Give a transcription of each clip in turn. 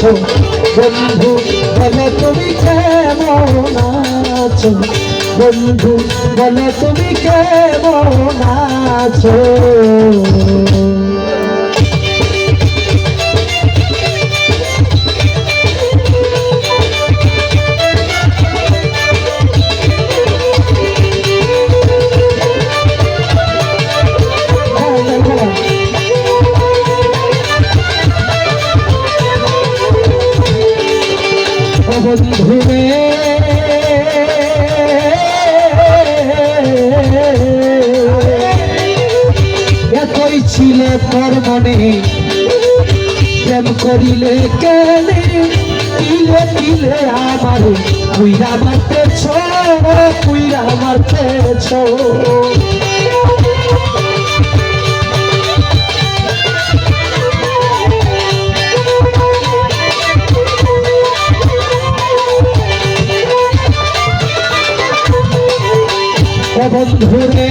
আছো বন্ধু বলো তুমি কেমন আছো বন্ধু বলো তুমি কেমন আছো বন্ধুরে এতই ছিল তোর মনে প্রেম করিলে কেনে তিলে তিলে আমার কুইরা মারতেছ কুইরা মারতেছ বন্ধুরে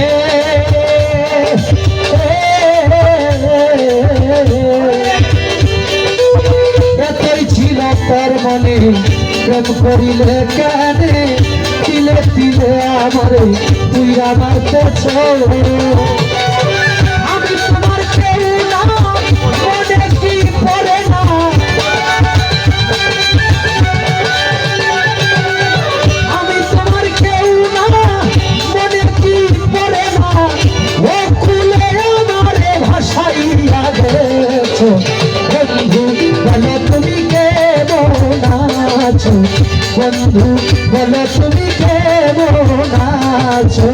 এতই ছিল তোর মনে প্রেম করিলে কেনে তিলে তিলে আমারে তুই মারতেছ আমি তোমার কেউ না মনে কি পড়ে না আমি তোমার কেউ না মনে কি পড়ে না ও খুলে আমারে ভাসাইয়া গেছ বন্ধু বলো তুমি কেমন আছো বন্ধু বলো তুমি কেমন আছো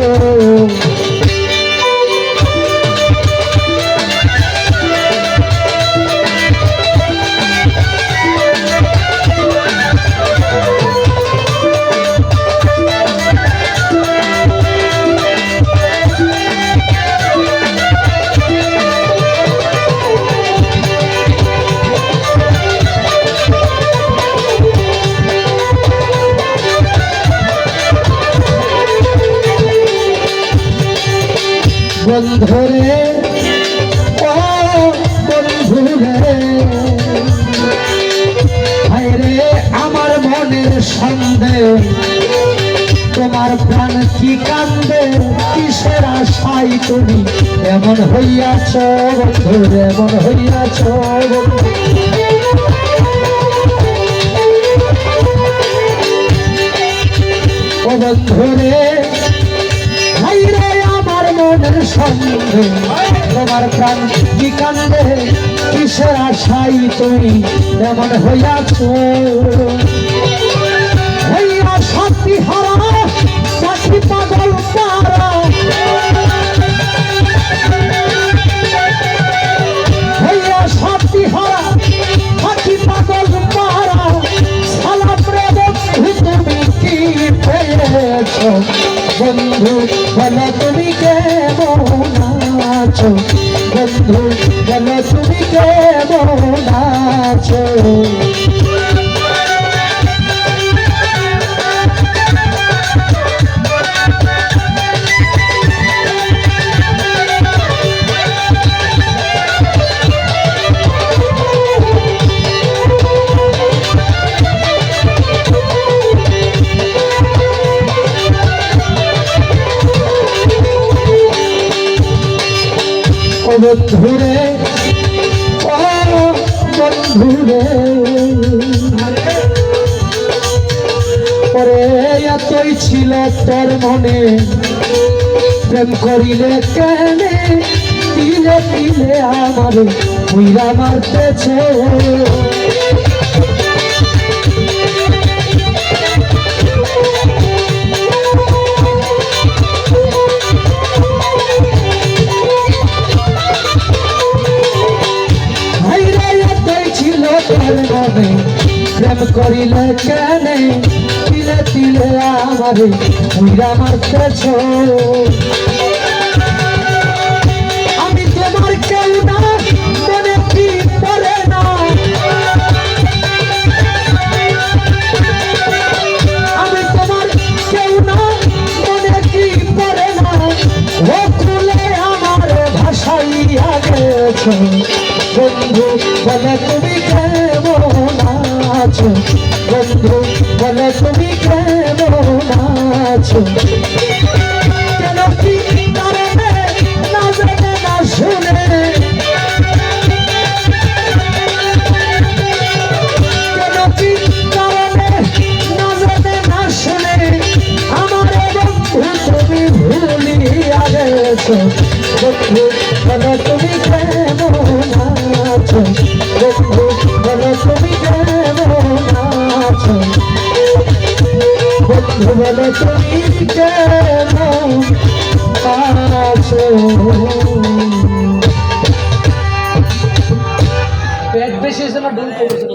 বন্ধুরে ও বন্ধুরে হায়রে আমার মনের সন্দেহ তোমার প্রাণ কি কান্দে কিসের আশাই তুমি এমন হইয়াছ বন্ধু এমন হইয়াছ ও বন্ধুরে হায়রে আমার মনের সন্দেহ তোমার প্রাণ কি কান্দে কিসের আশাই তুমি এমন হইয়াছ হইয়া শক্তি হারা সাথী পাগল পারা হইয়া শক্তি হারা সাথী পাগল পারা সালা প্রেম তুমি কি পেয়েছ বন্ধু বলো তুমি কেমন আছো বন্ধু বলো তুমি কেমন আছো বন্ধুরে ও বন্ধুরে পরে এতই ছিল তোর মনে প্রেম করিলে কেনে তিলে তিলে আমার কুইরা মারতেছ প্রেম করিলে কেনে তিলে তিলে আমারে কুইরা মারতেছ আমি তোমার কেউ না মনে কি পড়ে না আমি তোমার কেউ না মনে কি পড়ে না ও খুলে আমার ভাষাইয়া গেছ বন্ধু বলে তুমি কেমন আছো বন্ধু বলো তুমি কেমন আছো কেন কি কারণে না জেনে না শুনে কেন কি কারণে না জেনে না শুনে আমার বন্ধু তুমি ভুলিয়া গেছো বন্ধু বলো তুমি কেমন আছো বন্ধু বলো তুমি কেমন আছো বন্ধু বলো তুমি কেমন আছো পেট বেশি হয়েছে না ডুল কমেছে?